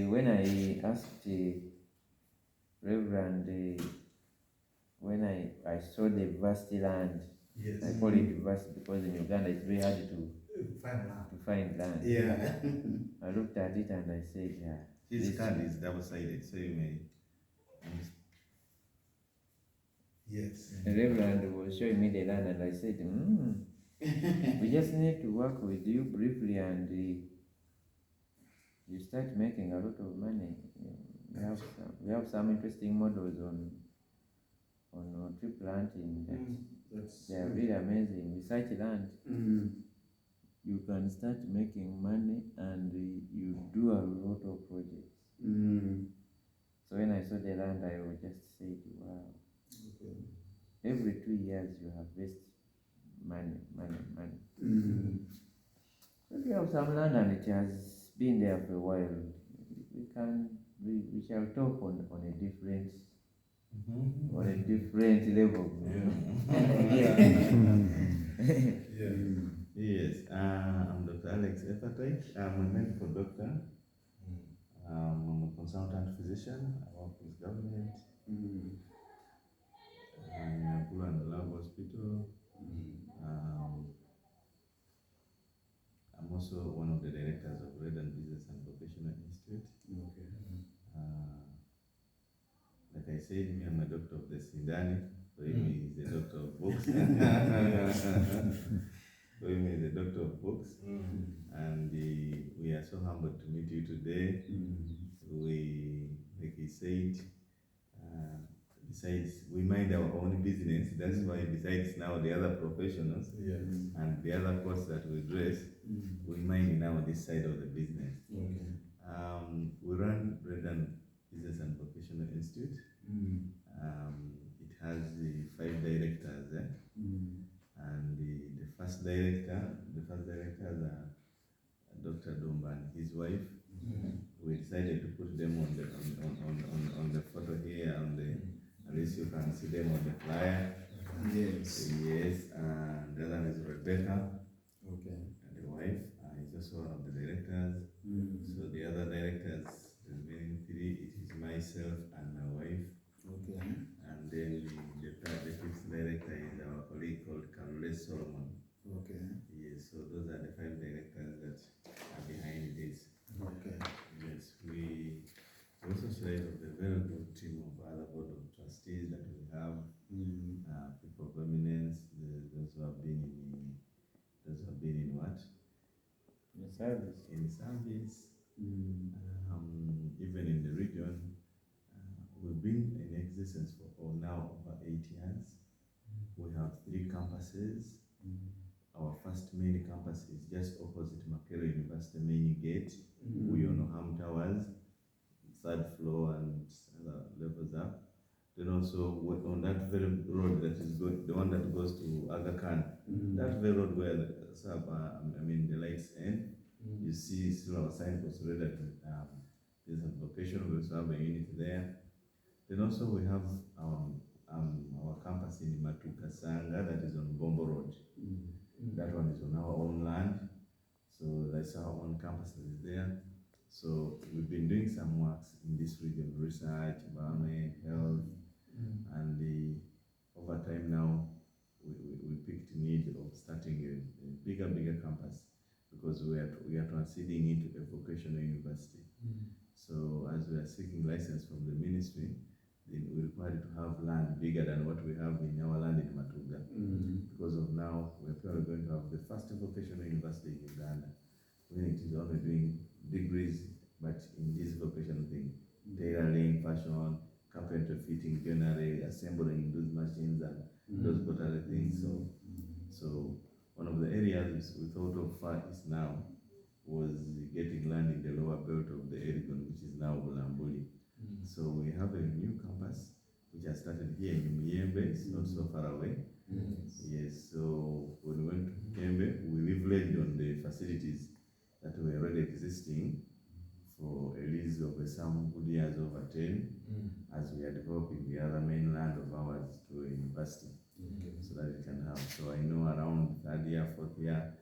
when I asked Reverend, when I saw the vast land, I call it vast because in Uganda it's very hard to find land. Yeah. I looked at it and I said, yeah. His card is double-sided, so you may. Yes. The Reverend was showing me the land and I said, we just need to work with you briefly and you start making a lot of money. We have some interesting models on tree planting that they are really amazing. With such land, you can start making money and you do a lot of projects. So when I saw the land, I would just say, wow. Okay. Every 2 years you harvest money. So we have some land and it has been there for a while. We shall talk on a different level. Yes, I'm Dr. Alex Epatite. I'm a medical doctor. I'm a consultant physician. I work with government in Nakuru and Lab Hospital. I'm also one of the directors of Red Business and Vocational Institute. Okay. Like I said, me, I'm a doctor of the Sindani. So he is a doctor of books. So he is a doctor of books. And we are so humbled to meet you today. We, like he said, besides, we mind our own business. That's why besides now the other professionals and the other courses that we address, we mind now this side of the business. Okay. We run Red Business and Vocational Institute. It has the 5 directors there. And the first director is Dr. Dumba and his wife. We decided to put them on the photo here at least you can see them on the flyer. Yes. Yes, and the other is Rebecca. Okay. And the wife is also one of the directors. So the other directors, the remaining 3, it is myself and my wife. Okay. And then the 5th director is our colleague called Carole Solomon. Okay. Yes, so those are the 5 directors that are behind this. Okay. Yes, we also share of the very good team of other board of trustees that we have. People of eminence, those who have been in what? In service. In service. Even in the region. We've been in existence for now over 8 years. We have 3 campuses. Our first main campus is just opposite Makere University main gate. We on Ham Towers, 3rd floor and other levels up. Then also on that very road that is good, the one that goes to Aga Khan, that very road where the lights end, you see still our signpost read that there's a location. We also have a unit there. Then also we have our campus in Matuka Sanga that is on Bombo Road. That one is on our own land. So that's our own campus that is there. So we've been doing some works in this region, research, environment, health, and over time now we picked the need of starting a bigger campus because we are transiting into a vocational university. So as we are seeking license from the ministry, then we require to have land bigger than what we have in our land in Matuga. Because of now, we're probably going to have the first vocational university in Uganda, when it is only doing degrees, but in this vocational thing, tailoring, fashion, carpentry, fitting, joinery, assembling those machines and those other things. So one of the areas we thought of first now was getting land in the lower belt of the Erigon, which is now Bulambuli. So we have a new campus which has started here in Miyembe. It's not so far away. Yes, so when we went to Miyembe, we leveraged on the facilities that were already existing for a lease of some good years over 10 as we are developing the other mainland of ours to a university. So that it can have. So I know around 3rd year, 4th year,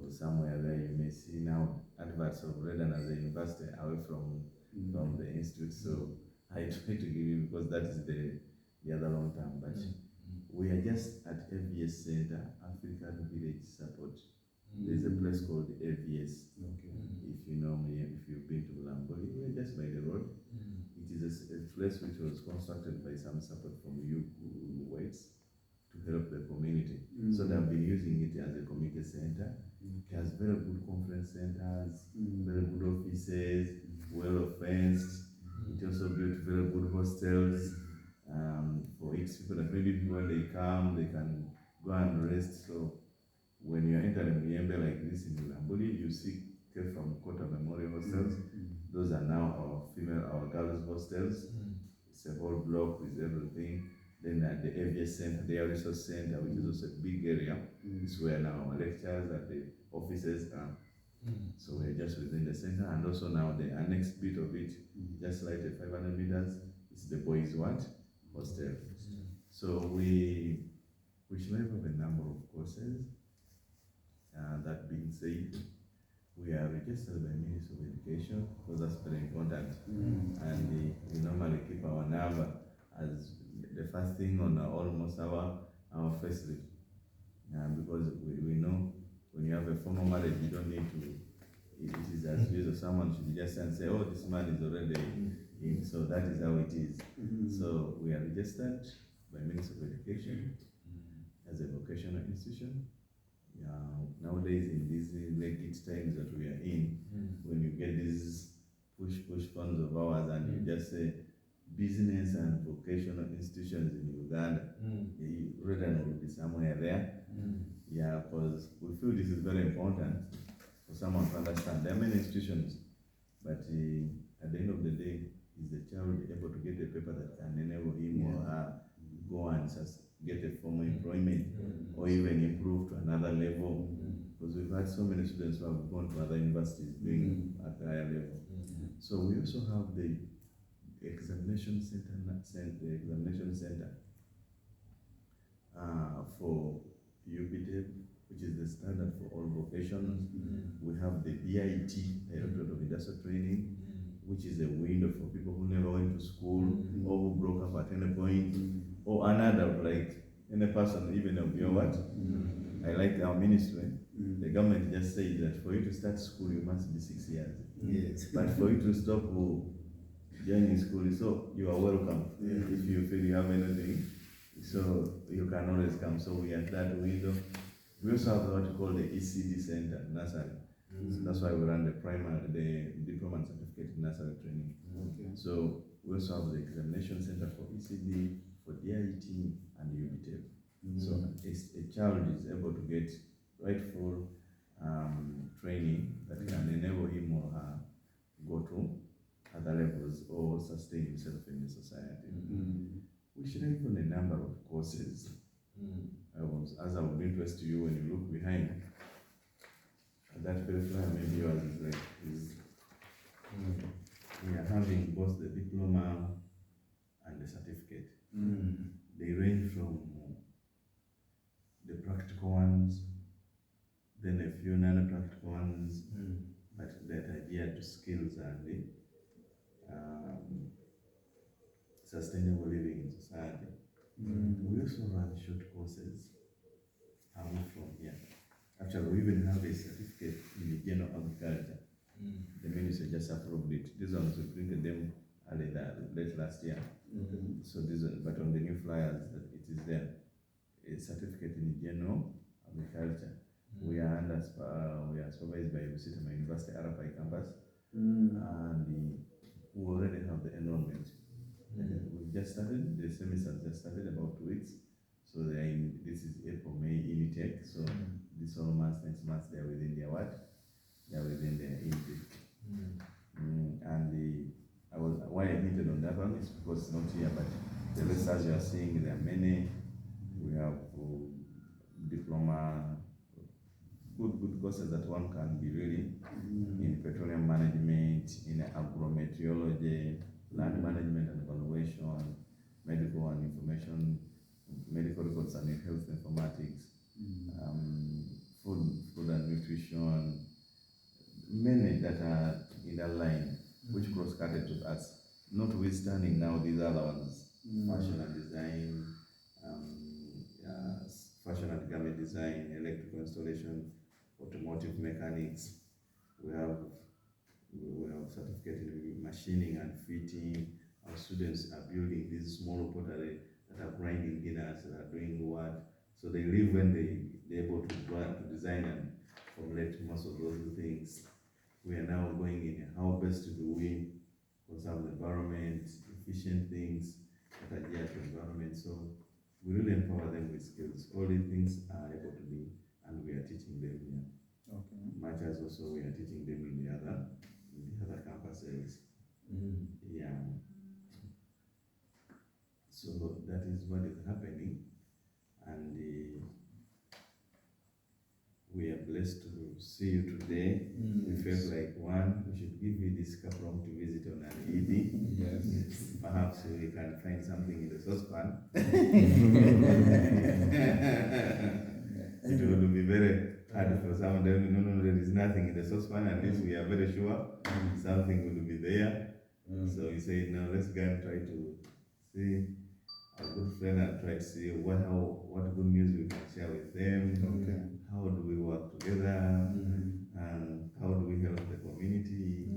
or somewhere there you may see now adverts parts of Redden as a university away from the institute. So I try to give you, because that is the other long term. But we are just at AVS Center, African Village Support. There's a place called AVS. If you know me, if you've been to Lamboli, we're just by the road. It is a place which was constructed by some support from you whites to help the community. So they've been using it as a community center. It has very good conference centers, very good offices, well fenced. It also built very good hostels for each people that maybe when they come, they can go and rest. So when you're entering Miembe like this in Lamboli, you see from Kota Memorial Hostels. Those are now our girls' hostels. It's a whole block with everything. Then at the AVS Center, the Resource Center, which is also a big area, is where now our lectures and the offices are. So we're just within the center, and also now the next bit of it, just like the 500 meters, is the boys' hostel. So we should have a number of courses. That being said, we are registered by Ministry of Education, because that's very important. And we normally keep our number as the first thing on almost our first list. Because we know when you have a formal marriage, you don't need to, it is as usual, someone should just say, oh, this man is already in, so that is how it is. So we are registered by Ministry of Education as a vocational institution. Nowadays, in these naked times that we are in, when you get these push funds of ours and you just say business and vocational institutions in Uganda, Redden will be somewhere there. Yeah, because we feel this is very important for someone to understand. There are many institutions, but at the end of the day, is the child able to get a paper that can enable him or her go and get a formal employment or even improve to another level? Because we've had so many students who have gone to other universities doing at the higher level. So we also have the examination center, for UPTEP, which is the standard for all vocations. We have the DIT, Directorate of Industrial Training, which is a window for people who never went to school or who broke up at any point, or another, like any person, even of your what? I like our ministry. The government just said that for you to start school, you must be 6 years. Yes. But for you to stop joining school, so you are welcome. If you feel you have anything, so you can always come. So we are that window. We also have what you call the ECD Center, nursery. So that's why we run the diploma and certificate nursery training. So we also have the examination center for ECD, for DIT, and UBTEP. So a child is able to get rightful training that can enable him or her go to other levels or sustain himself in the society. We should have even a number of courses. As I would interest you when you look behind, that peripheral maybe yours is like we are having both the diploma and the certificate. They range from the practical ones, then a few non-practical ones, but that are geared to skills and sustainable living in society. We also run short courses away from here. Actually, we even have a certificate in the general agriculture. The ministry just approved it. These ones we printed them late last year. So but on the new flyers, it is there. A certificate in general agriculture. We are supervised by Visitama University RFI campus, and we already have the enrollment. We've just started. The semester just started about 2 weeks. So this is April, May, Unitech. So this whole month, next month, they're within their what? They're within their intake. Why I hinted on that one is because it's not here, but the rest, as you are seeing, there are many. We have diploma, good courses that one can be really in petroleum management, in agrometeorology, land management and evaluation, medical and information, medical records and health informatics, food and nutrition, many that are in a line which cross-cutted with us, notwithstanding now these other ones, fashion and design, fashion and garment design, electrical installation, automotive mechanics. We have certificate in machining and fitting. Our students are building these small pottery that are grinding dinners, that are doing what. So they live when they're able to design and formulate most of those things. We are now going in how best do we conserve the environment, efficient things that are dear to the environment. So we really empower them with skills. All these things are able to be, and we are teaching them here. Okay. Much as also we are teaching them in the other campuses. Yeah. So that is what is happening, and we are blessed to see you today. We felt like we should give you this kaprom to visit on an evening. Yes. Perhaps we can find something in the saucepan. It will be very hard for some of them. No, there is nothing in the saucepan, and this we are very sure something will be there. So we say, no, let's go and try to see our good friend and try to see what good news we can share with them. Okay. How do we work together? And how do we help the community?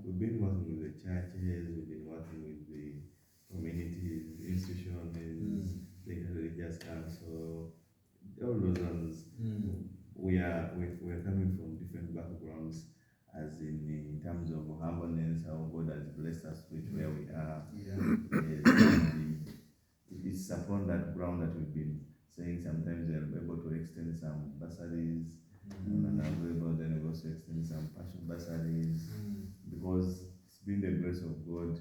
We've been working with the churches, we've been working with the communities, institutions, the religious council, all those ones. We're coming from different backgrounds, as in terms of humbleness, how God has blessed us with where we are. It's upon that ground that we've been saying sometimes we are able to extend some bursaries, and then we also extend some passion bursaries, because it's been the grace of God.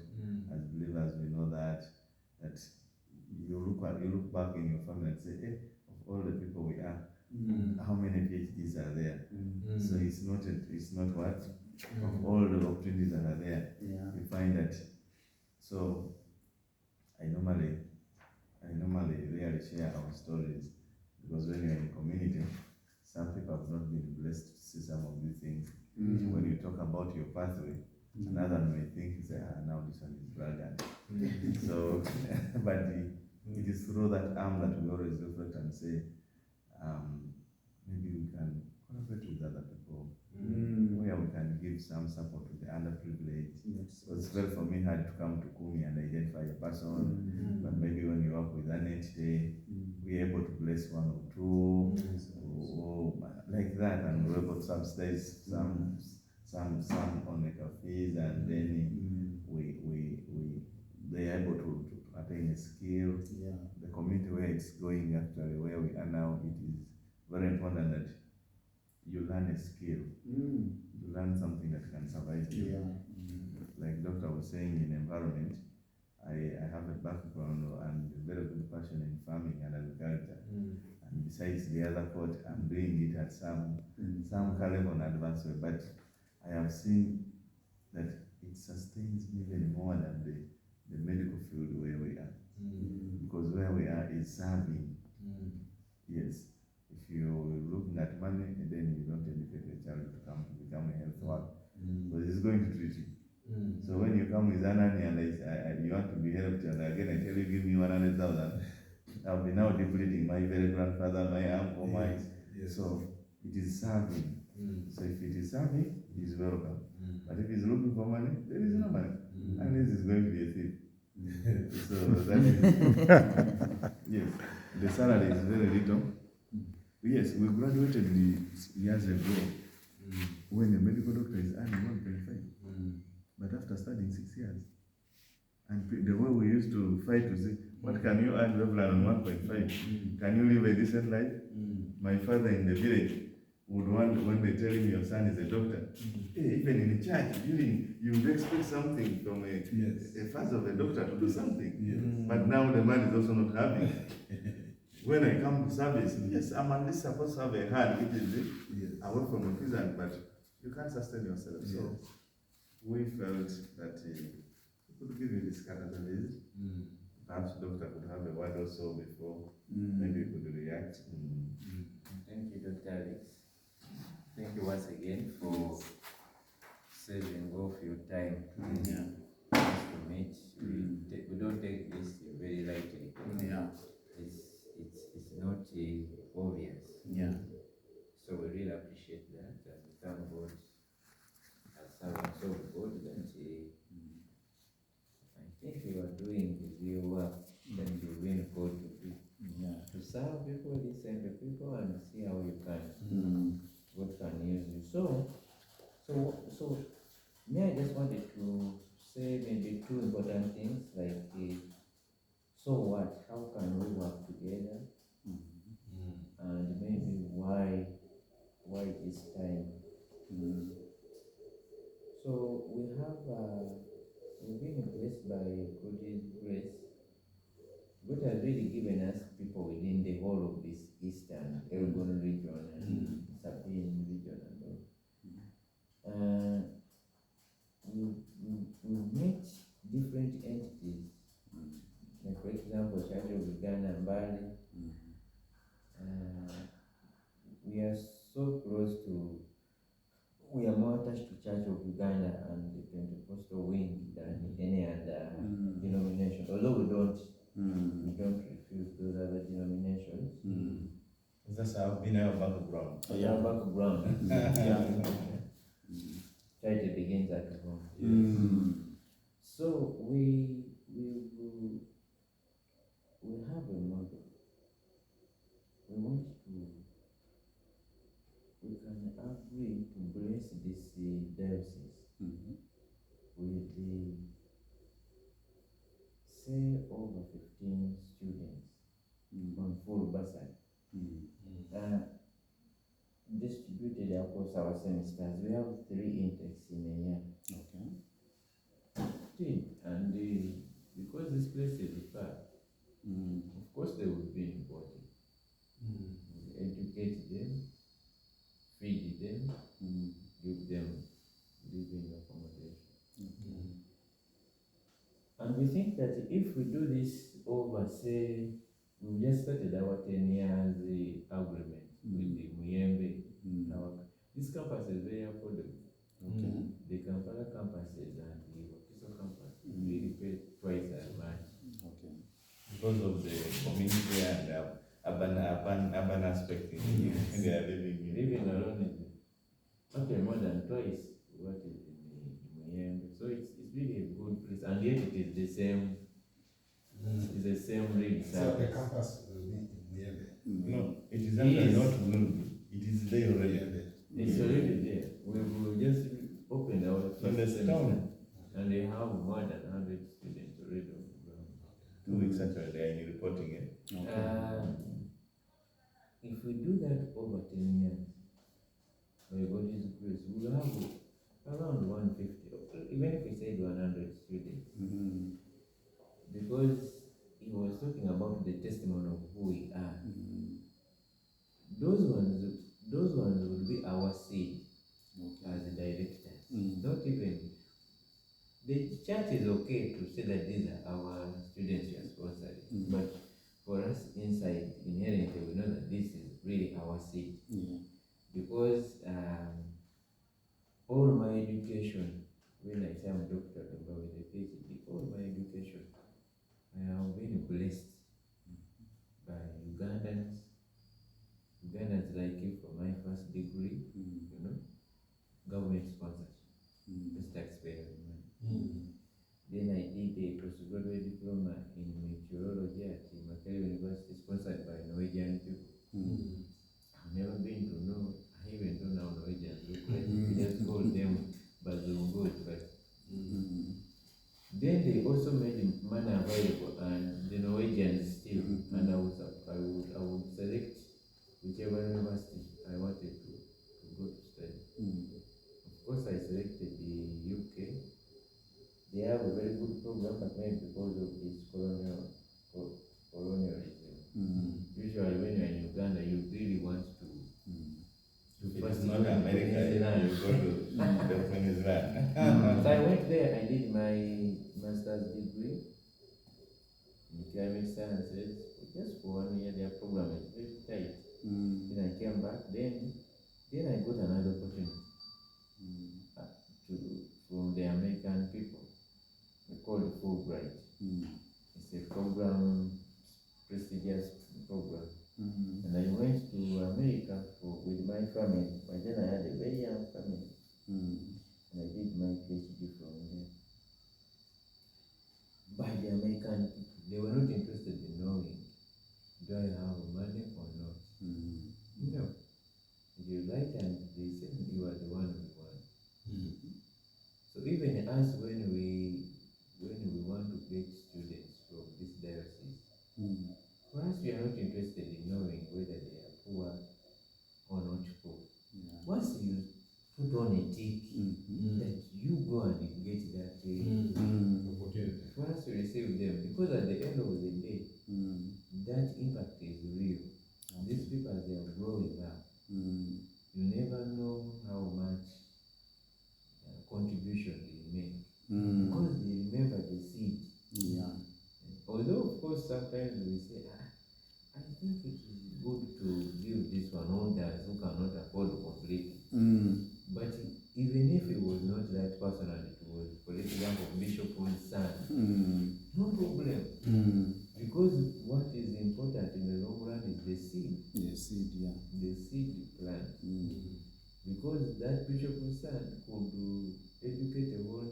As believers, we know that you look back in your family and say, hey, of all the people we are, how many PhDs are there? So it's not what of all the opportunities that are there. We find that. So I normally rarely share our stories, because when you're in a community, some people have not been blessed to see some of these things. When you talk about your pathway, another may think, say, now this one is braggart. So, but it is through that arm that we always reflect and say, maybe we can collaborate with other people, where we can give some support to the underprivileged. It's very for me hard to come to Kumi and identify a person, but maybe when you work with Annette today, we're able to bless one or two, or like that, and we're able to subsidize some on the fees, and then they are able to attain a skill. The community where it's going, actually where we are now, it is very important that you learn a skill. You learn something that can survive you. Like Doctor was saying, in environment, I have a background and a very good passion in farming and agriculture. And besides the other court, I'm doing it at some level on advanced way. But I have seen that it sustains me even more than the medical field where we are. Because where we are is serving. Yes. If you're looking at money, then you don't educate a child to become a health worker. Because it's going to treat you. So when you come with an nanny and you want to be helped, and again I tell you, give me 100,000, I'll be now depleting my very grandfather, my uncle, so it is serving. So if it is serving, he is welcome. But if he's looking for money, there is no money. Unless he's going to be a thief. So that is, yes, the salary is very little. Yes, we graduated years ago when a medical doctor is earning 1.5. But after studying 6 years, and the way we used to fight to say, what can you earn on 1.5? Can you live a decent life? My father in the village would want, when they tell him your son is a doctor, hey, even in the church, you would expect something from a father of a doctor to do something. But now the man is also not happy. When I come to service, yes, I'm at least supposed to have a hand, which is away from a prison, but you can't sustain yourself. So we felt that we could give you this kind of a visit. Perhaps doctor could have a word or so before maybe you could react. Thank you, Dr. Alex. Thank you once again for saving off your time Yeah. to meet. We don't take this very lightly. Yeah. It's not obvious. Yeah. So we really appreciate that, and we thank God as servants of God that I think you are doing the real work that you've been called to do. Yeah. To serve people, listen to people, and see how you can God can use you. So me, I just wanted to say maybe two important things like so what? How can we work together? And maybe why this time? So we've been blessed by God's grace. God has really given us people within the whole of this Eastern Elgon region and Sabine region and all. We've met different entities, like for example, Church of Uganda and Bali. We are so close to, we are more attached to Church of Uganda and the Pentecostal wing than any other denomination. Although we don't refuse those other denominations. That's been our background. Our background. Charity begins at home. So we have a model. We want to, we can agree to bless this diocese with the, say, over 15 students on full bursary. Distributed across our semesters. We have 3 intakes in a year. And because this place is far, of course they will be important. We educate them, feed them, give them living accommodation. And we think that if we do this over, say, we just started our 10 years agreement with the Muyembe. This campus is very affordable. The Kampala campuses and the Wakiso campus really pay twice as much. Because of the community and urban aspect in they are living in. Living alone is actually more than twice what is in Muyembe. So it's really a good place, and yet it is the same. It's the same really So service. the campus will be in Muyembe. No, it is actually not Mulungu. It is there already. It's already there. We will just open our first semester, and they have more than 100 students already on the ground. 2 weeks actually they are in reporting it. If we do that over 10 years, by God's grace, we will have around 150, even if we said 100 students. Because he was talking about the testimony of who we are. Those ones will be our seed as the directors. Not even, the church is okay to say that these are our students you are sponsoring, but for us inside, inherently, we know that this is really our seed. Because all my education, when I say I'm Dr. Dumba with a PhD, all my education, I have been blessed by Ugandans like you for my first degree, government sponsorship, just taxpayer money. Then I did a postgraduate diploma in meteorology at Makerere University, sponsored by Norwegian people. I've never been to know, I even don't know Norwegians look like. We just call them Bazungus, but then they also made money available, and the Norwegians still, and I would select whichever university I wanted to go to study. Of course, I selected the UK. They have a very good program, but maybe because of this colonialism. Usually, when you're in Uganda, you really want to It's not America, you go to the Venezuela. So I went there, I did my master's degree in climate sciences, just for 1 year. Their program is very tight. Then I came back, then I got another opportunity to Fulbright. It's a program, prestigious program. And I went to America with my family, but then I had a very young family. And I did my PhD from there. But the American people, they were not interested in knowing, do I have money or not? No. You write and they said you are the one we want. So even us, when we want to get students from this diocese, for us we are not interested in knowing whether they are poor or not poor. Once you put on a tick that you go and get that opportunity, for us to receive them, because at the end of the day, that impact is real. These people, as they are growing up, you never know how much contribution they make, because they remember the seed. Although, of course, sometimes we say, I think it is good to give this one others who cannot afford completely. But even if it was not that person and it was, for example, Bishop's son, no problem. Because what is important in the long run is the seed. The seed you plant. Because that Bishop's son could educate a whole